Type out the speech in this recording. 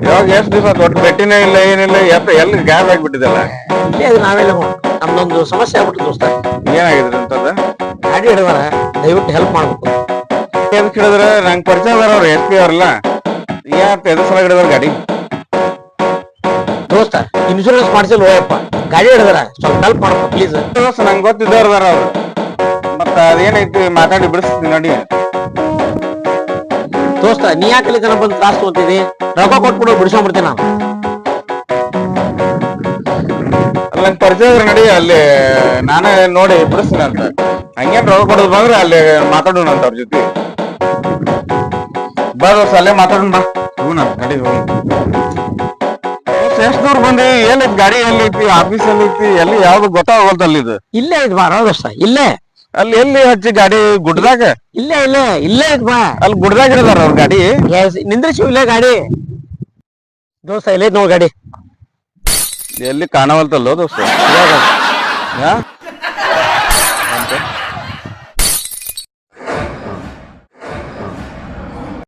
ಇವಾಗ ಎಷ್ಟು ದಿವಸ ದೊಡ್ಡ ಭೇಟಿನೇ ಇಲ್ಲ ಏನಿಲ್ಲ ಎಲ್ಲಿ ಗ್ಯಾಪ್ ಆಗಿಬಿಟ್ಟಿದಲ್ಲ. ಇಲ್ಲೇ ಅದು ನಾವೆಲ್ಲ ನಮ್ದೊಂದು ಸಮಸ್ಯೆ ಆಗ್ಬಿಟ್ಟು ದೋಸ್ತ. ಏನಾಗಿದ್ರಿ ಅಂತದ? ಗಾಡಿ ಹಿಡಿದಾರ, ದಯವಿಟ್ಟು ಹೆಲ್ಪ್ ಮಾಡ್ಬೇಕು. ಎದಕ್ ಹಿಡಿದ್ರ? ನಂಗೆ ಪರಿಚಯ ಅದಾರ ಅವ್ರು SP ಅವ್ರಲ್ಲ. ಎದ್ರ ಸಲ ಹಿಡಿದಾರ ಗಾಡಿ? ದೋಸ್ತ ಇನ್ಶೂರೆನ್ಸ್ ಮಾಡಿಸಿಲ್ಲ ಹೋಯಪ್ಪ, ಗಾಡಿ ಹಿಡಿದಾರ, ಸ್ವಲ್ಪ ಹೆಲ್ಪ್ ಮಾಡ್ಬೇಕು ಪ್ಲೀಸ್. ದೋಸ್ತ ನಂಗೆ ಗೊತ್ತಿದ್ದವ್ರ ಅದಾರ ಅವ್ರು. ಮತ್ತ ಅದೇನೈತಿ ಮಾತಾಡಿ ಬಿಡಿಸ್ತೀನಿ ನೋಡಿ. ದೋಸ್ತ ನೀ ಯಾಕೆ ತನ ಬಂದು ತ್ರಾಸ್ ತಗೋತಿದಿ? ರೊಕ್ಕ ಕೊಟ್ಬಿಡು, ಬಿಡಿಸ್ಕೊಂಡ್ಬಿಡ್ತೀನಿ ನಾನು. ಅಲ್ಲಿ ನಂಗೆ ಪರಿಚಯ ಅದ್ರ ನಡಿ, ಅಲ್ಲಿ ನಾನೇ ನೋಡಿ ಬಿಡಿಸ್ತೀನಿ ಅಂತ. ಹಂಗೇನ್ ರೊಕ್ಕ ಕೊಡೋದು ಬಂದ್ರೆ ಅಲ್ಲಿ ಮಾತಾಡೋಣ ಅಂತ ಅವ್ರ ಜೊತೆ. ಬಾ ದೋಸ್ತ ಅಲ್ಲೇ ಮಾತಾಡೋಣ ಬಾ. ಹೋಗೋಣ ನಡಿ ಹೋಗೋಣ. ಎಷ್ಟು ದೂರ ಬಂದಿ? ಎಲ್ಲೈತಿ ಗಾಡಿ? ಎಲ್ಲೈತಿ ಆಫೀಸ್? ಎಲ್ಲೈತಿ ಎಲ್ಲಿ? ಯಾವ್ದು ಗೊತ್ತಾಗಲ್ತ ಅಲ್ಲಿ ಇದು. ಇಲ್ಲೇ ಐತ್ ಬಾ ದೋಸ್ತ, ಇಲ್ಲೇ. ಅಲ್ಲಿ ಎಲ್ಲಿ ಹಚ್ಚಿ ಗಾಡಿ? ಗುಡ್ದಾಗ? ಇಲ್ಲೇ ಇಲ್ಲೇ ಇಲ್ಲೇ ಐತ್ ಬಾ. ಅಲ್ಲಿ ಗುಡ್ದಾಗ ಇಡದಾರ ಅವ್ರ ಗಾಡಿ? ನಿಂದ್ರಿಸಿ ಇಲ್ಲೇ ಗಾಡಿ. ದೋಸ್ತ ಇಲ್ಲೇ ಐತ್ ನೋಡ್ ಗಾಡಿ. ಎಲ್ಲಿ ಕಾಣವಲ್ತಲ್ಲೋ ದೋಸ್ತ?